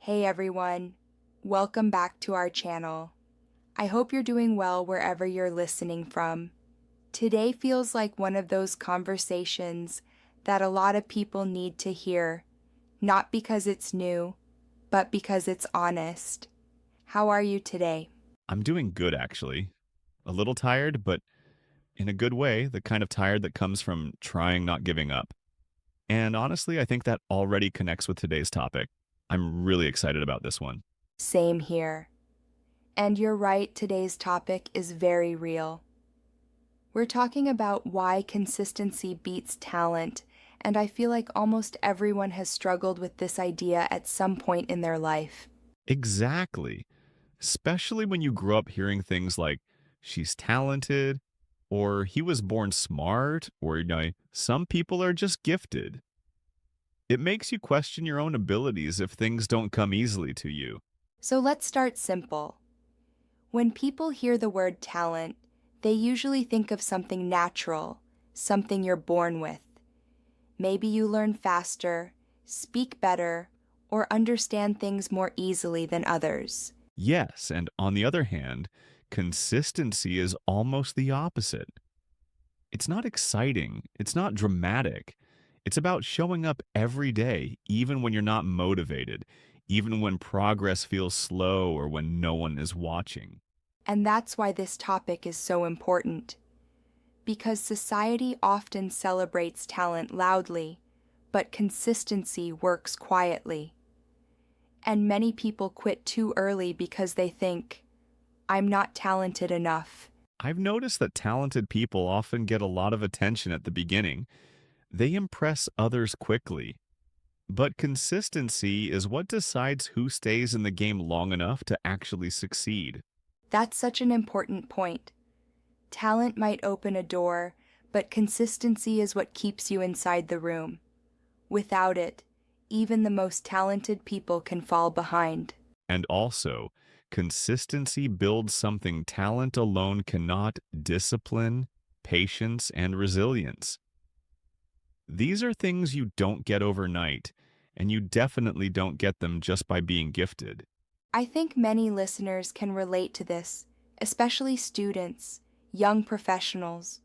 Hey everyone, welcome back to our channel. I hope you're doing well wherever you're listening from. Today feels like one of those conversations that a lot of people need to hear, not because it's new, but because it's honest. How are you today? I'm doing good, actually. A little tired, but in a good way, the kind of tired that comes from trying not giving up. And honestly, I think that already connects with today's topic. I'm really excited about this one. Same here. And you're right, today's topic is very real. We're talking about why consistency beats talent, and I feel like almost everyone has struggled with this idea at some point in their life. Exactly. Especially when you grow up hearing things like, she's talented, or he was born smart, or, some people are just gifted. It makes you question your own abilities if things don't come easily to you. So let's start simple. When people hear the word talent, they usually think of something natural, something you're born with. Maybe you learn faster, speak better, or understand things more easily than others. Yes, and on the other hand, consistency is almost the opposite. It's not exciting, it's not dramatic. It's about showing up every day, even when you're not motivated, even when progress feels slow or when no one is watching. And that's why this topic is so important. Because society often celebrates talent loudly, but consistency works quietly. And many people quit too early because they think, I'm not talented enough. I've noticed that talented people often get a lot of attention at the beginning. They impress others quickly. But consistency is what decides who stays in the game long enough to actually succeed. That's such an important point. Talent might open a door, but consistency is what keeps you inside the room. Without it, even the most talented people can fall behind. And also, consistency builds something talent alone cannot: discipline, patience, and resilience. These are things you don't get overnight, and you definitely don't get them just by being gifted. I think many listeners can relate to this, especially students, young professionals,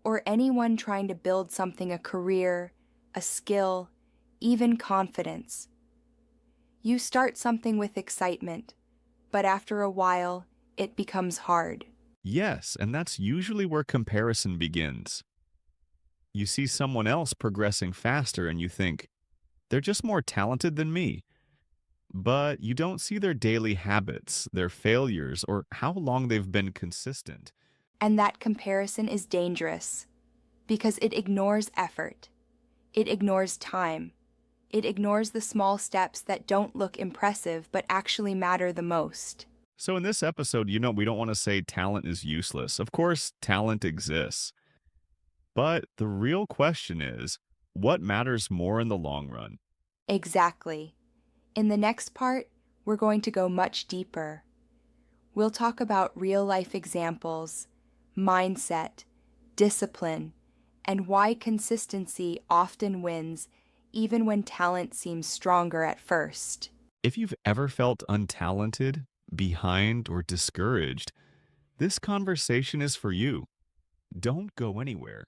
or anyone trying to build something: a career, a skill, even confidence. You start something with excitement, but after a while, it becomes hard. Yes, and that's usually where comparison begins. You see someone else progressing faster and you think, they're just more talented than me. But you don't see their daily habits, their failures, or how long they've been consistent. And that comparison is dangerous because it ignores effort. It ignores time. It ignores the small steps that don't look impressive but actually matter the most. So in this episode, we don't want to say talent is useless. Of course, talent exists. But the real question is, what matters more in the long run? Exactly. In the next part, we're going to go much deeper. We'll talk about real-life examples, mindset, discipline, and why consistency often wins even when talent seems stronger at first. If you've ever felt untalented, behind, or discouraged, this conversation is for you. Don't go anywhere.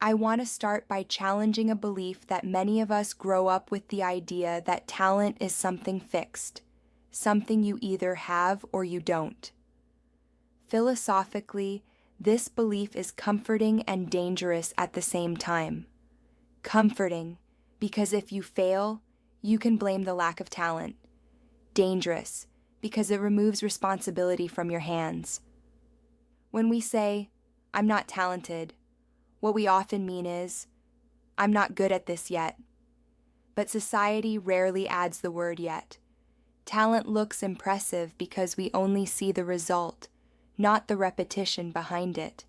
I want to start by challenging a belief that many of us grow up with: the idea that talent is something fixed, something you either have or you don't. Philosophically, this belief is comforting and dangerous at the same time. Comforting, because if you fail, you can blame the lack of talent. Dangerous, because it removes responsibility from your hands. When we say, I'm not talented, what we often mean is, I'm not good at this yet. But society rarely adds the word yet. Talent looks impressive because we only see the result, not the repetition behind it.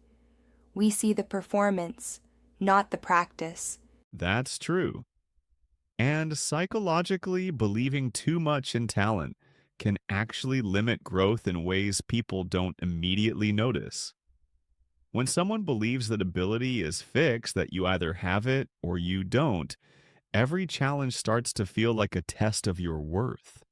We see the performance, not the practice. That's true. And psychologically, believing too much in talent can actually limit growth in ways people don't immediately notice. When someone believes that ability is fixed, that you either have it or you don't, every challenge starts to feel like a test of your worth.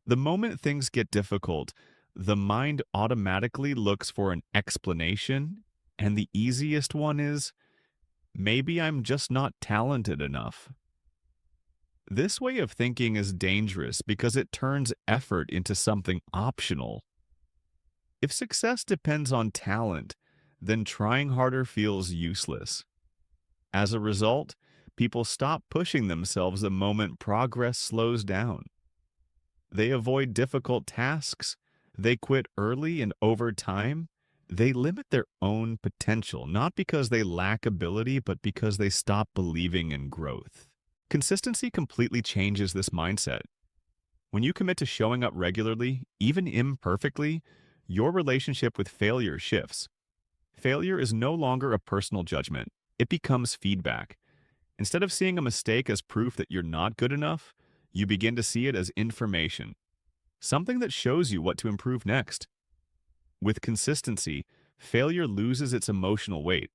The moment things get difficult, the mind automatically looks for an explanation, and the easiest one is, maybe I'm just not talented enough. This way of thinking is dangerous because it turns effort into something optional. If success depends on talent, then trying harder feels useless. As a result, people stop pushing themselves the moment progress slows down. They avoid difficult tasks, they quit early, and over time, they limit their own potential, not because they lack ability, but because they stop believing in growth. Consistency completely changes this mindset. When you commit to showing up regularly, even imperfectly, your relationship with failure shifts. Failure is no longer a personal judgment, it becomes feedback. Instead of seeing a mistake as proof that you're not good enough, you begin to see it as information, something that shows you what to improve next. With consistency, failure loses its emotional weight.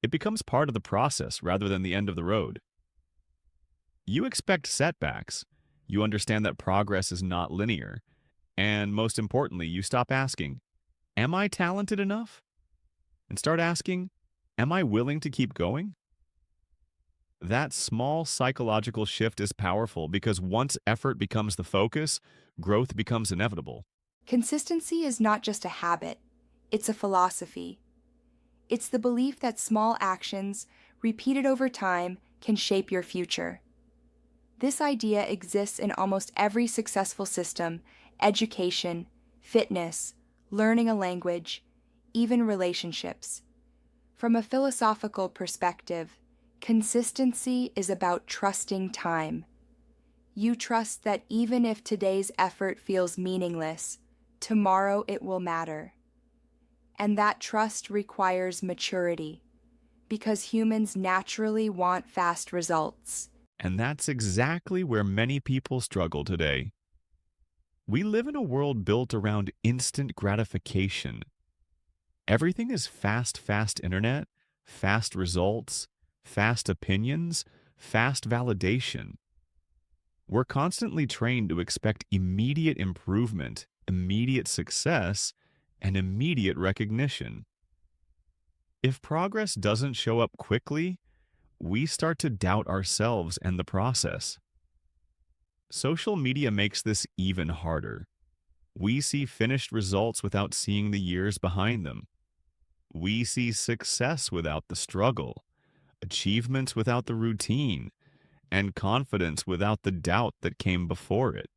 It becomes part of the process rather than the end of the road. You expect setbacks. You understand that progress is not linear. And most importantly, you stop asking, am I talented enough? And start asking, am I willing to keep going? That small psychological shift is powerful because once effort becomes the focus, growth becomes inevitable. Consistency is not just a habit, it's a philosophy. It's the belief that small actions, repeated over time, can shape your future. This idea exists in almost every successful system: education, fitness, learning a language, even relationships. From a philosophical perspective, consistency is about trusting time. You trust that even if today's effort feels meaningless, tomorrow it will matter. And that trust requires maturity, because humans naturally want fast results. And that's exactly where many people struggle today. We live in a world built around instant gratification. Everything is fast internet, fast results, fast opinions, fast validation. We're constantly trained to expect immediate improvement, immediate success, and immediate recognition. If progress doesn't show up quickly, we start to doubt ourselves and the process. Social media makes this even harder. We see finished results without seeing the years behind them. We see success without the struggle, achievements without the routine, and confidence without the doubt that came before it.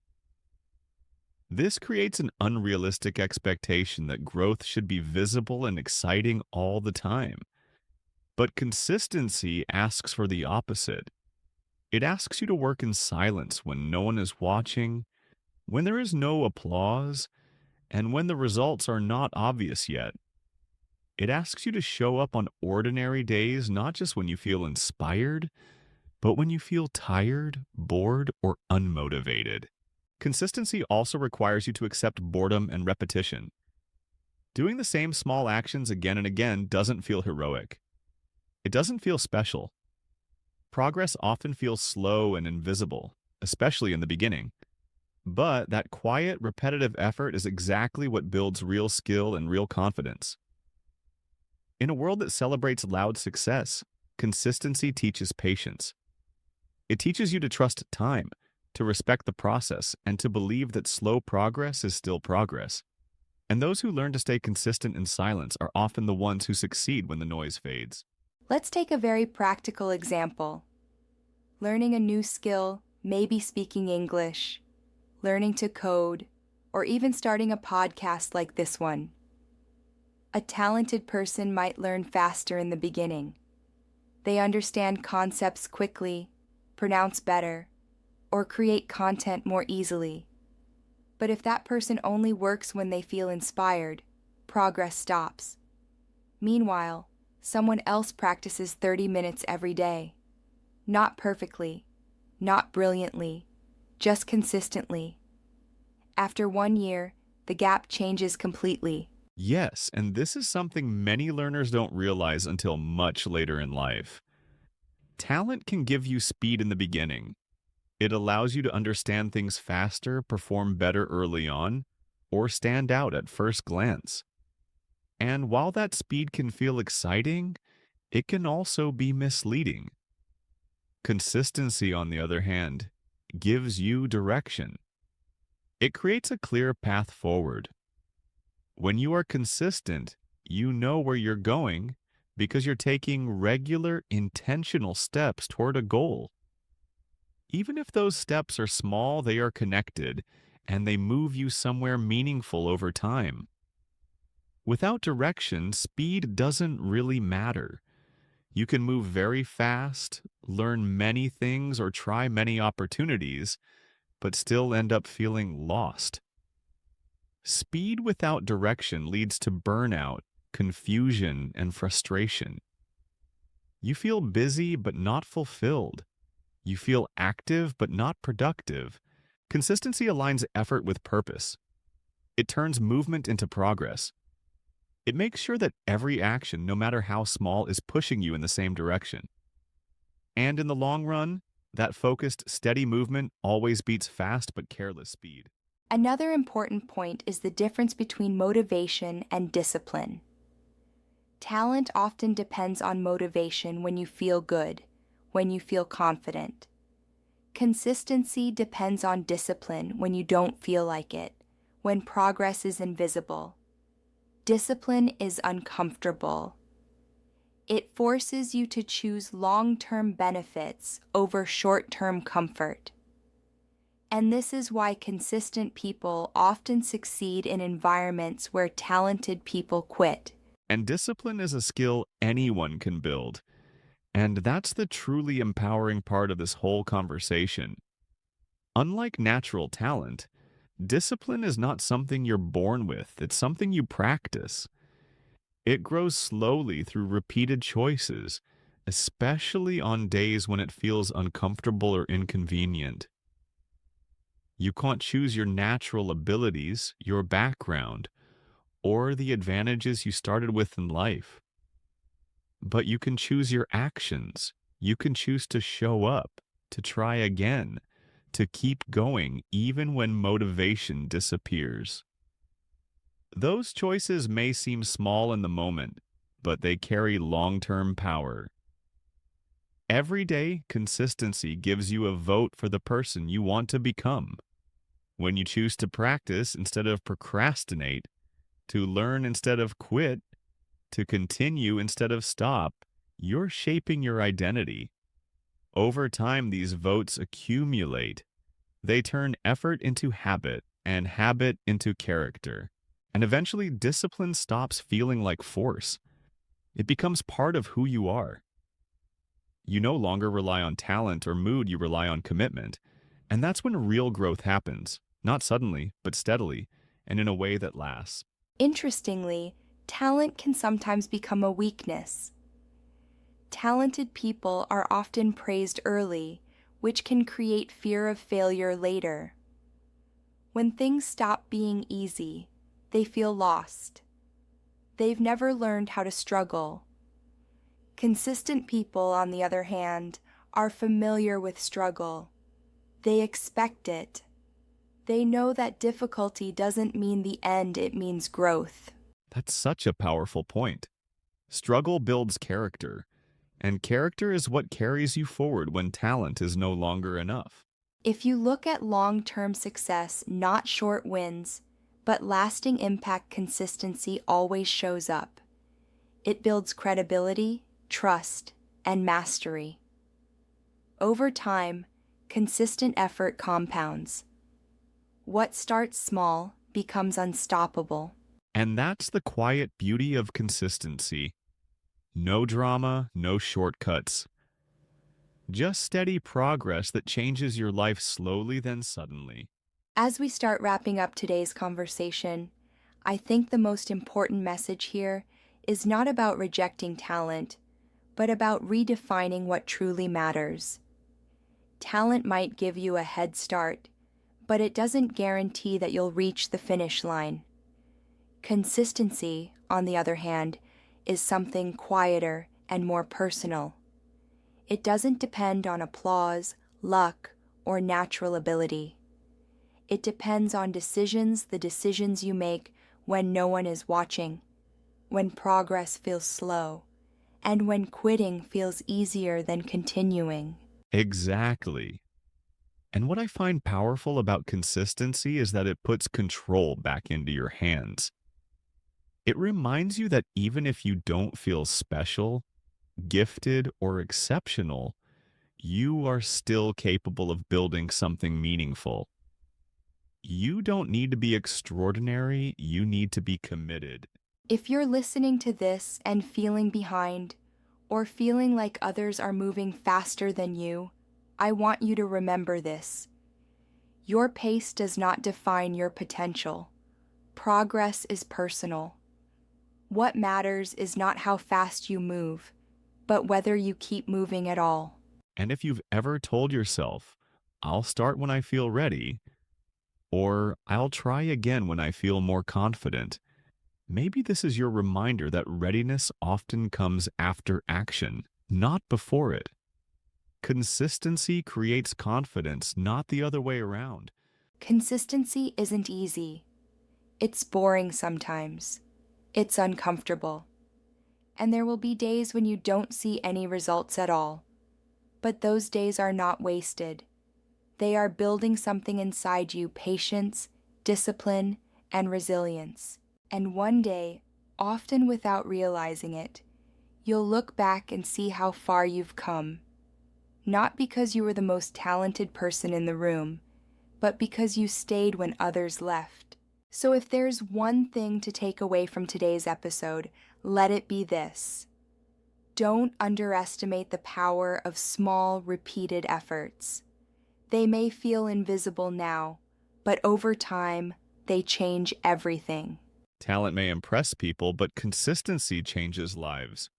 This creates an unrealistic expectation that growth should be visible and exciting all the time. But consistency asks for the opposite. It asks you to work in silence when no one is watching, when there is no applause, and when the results are not obvious yet. It asks you to show up on ordinary days, not just when you feel inspired, but when you feel tired, bored, or unmotivated. Consistency also requires you to accept boredom and repetition. Doing the same small actions again and again doesn't feel heroic. It doesn't feel special. Progress often feels slow and invisible, especially in the beginning. But that quiet, repetitive effort is exactly what builds real skill and real confidence. In a world that celebrates loud success, consistency teaches patience. It teaches you to trust time, to respect the process, and to believe that slow progress is still progress. And those who learn to stay consistent in silence are often the ones who succeed when the noise fades. Let's take a very practical example. Learning a new skill, maybe speaking English, learning to code, or even starting a podcast like this one. A talented person might learn faster in the beginning. They understand concepts quickly, pronounce better, or create content more easily. But if that person only works when they feel inspired, progress stops. Meanwhile, someone else practices 30 minutes every day. Not perfectly, not brilliantly, just consistently. After 1 year, the gap changes completely. Yes, and this is something many learners don't realize until much later in life. Talent can give you speed in the beginning. It allows you to understand things faster, perform better early on, or stand out at first glance. And while that speed can feel exciting, it can also be misleading. Consistency, on the other hand, gives you direction. It creates a clear path forward. When you are consistent, you know where you're going because you're taking regular, intentional steps toward a goal. Even if those steps are small, they are connected and they move you somewhere meaningful over time. Without direction, speed doesn't really matter. You can move very fast, learn many things, or try many opportunities, but still end up feeling lost. Speed without direction leads to burnout, confusion, and frustration. You feel busy but not fulfilled. You feel active but not productive. Consistency aligns effort with purpose. It turns movement into progress. It makes sure that every action, no matter how small, is pushing you in the same direction. And in the long run, that focused, steady movement always beats fast but careless speed. Another important point is the difference between motivation and discipline. Talent often depends on motivation when you feel good, when you feel confident. Consistency depends on discipline when you don't feel like it, when progress is invisible. Discipline is uncomfortable. It forces you to choose long-term benefits over short-term comfort. And this is why consistent people often succeed in environments where talented people quit. And discipline is a skill anyone can build. And that's the truly empowering part of this whole conversation. Unlike natural talent, discipline is not something you're born with, it's something you practice. It grows slowly through repeated choices, especially on days when it feels uncomfortable or inconvenient. You can't choose your natural abilities, your background, or the advantages you started with in life. But you can choose your actions. You can choose to show up, to try again, to keep going even when motivation disappears. Those choices may seem small in the moment, but they carry long-term power. Every day, consistency gives you a vote for the person you want to become. When you choose to practice instead of procrastinate, to learn instead of quit, to continue instead of stop, you're shaping your identity. Over time, these votes accumulate. They turn effort into habit and habit into character. And eventually, discipline stops feeling like force. It becomes part of who you are. You no longer rely on talent or mood, you rely on commitment. And that's when real growth happens, not suddenly, but steadily, and in a way that lasts. Interestingly, talent can sometimes become a weakness. Talented people are often praised early, which can create fear of failure later. When things stop being easy, they feel lost. They've never learned how to struggle. Consistent people, on the other hand, are familiar with struggle. They expect it. They know that difficulty doesn't mean the end, it means growth. That's such a powerful point. Struggle builds character, and character is what carries you forward when talent is no longer enough. If you look at long-term success, not short wins, but lasting impact, consistency always shows up. It builds credibility, trust, and mastery. Over time, consistent effort compounds. What starts small becomes unstoppable. And that's the quiet beauty of consistency. No drama, no shortcuts. Just steady progress that changes your life slowly then suddenly. As we start wrapping up today's conversation, I think the most important message here is not about rejecting talent, but about redefining what truly matters. Talent might give you a head start, but it doesn't guarantee that you'll reach the finish line. Consistency, on the other hand, is something quieter and more personal. It doesn't depend on applause, luck, or natural ability. It depends on the decisions you make when no one is watching, when progress feels slow, and when quitting feels easier than continuing. Exactly. And what I find powerful about consistency is that it puts control back into your hands. It reminds you that even if you don't feel special, gifted, or exceptional, you are still capable of building something meaningful. You don't need to be extraordinary, you need to be committed. If you're listening to this and feeling behind, or feeling like others are moving faster than you, I want you to remember this. Your pace does not define your potential. Progress is personal. What matters is not how fast you move, but whether you keep moving at all. And if you've ever told yourself, I'll start when I feel ready, or I'll try again when I feel more confident, maybe this is your reminder that readiness often comes after action, not before it. Consistency creates confidence, not the other way around. Consistency isn't easy. It's boring sometimes. It's uncomfortable. And there will be days when you don't see any results at all. But those days are not wasted. They are building something inside you: patience, discipline, and resilience. And one day, often without realizing it, you'll look back and see how far you've come. Not because you were the most talented person in the room, but because you stayed when others left. So if there's one thing to take away from today's episode, let it be this. Don't underestimate the power of small, repeated efforts. They may feel invisible now, but over time, they change everything. Talent may impress people, but consistency changes lives.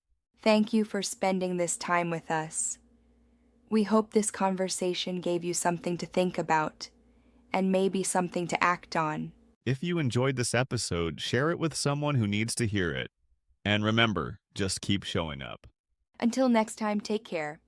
Thank you for spending this time with us. We hope this conversation gave you something to think about, and maybe something to act on. If you enjoyed this episode, share it with someone who needs to hear it. And remember, just keep showing up. Until next time, take care.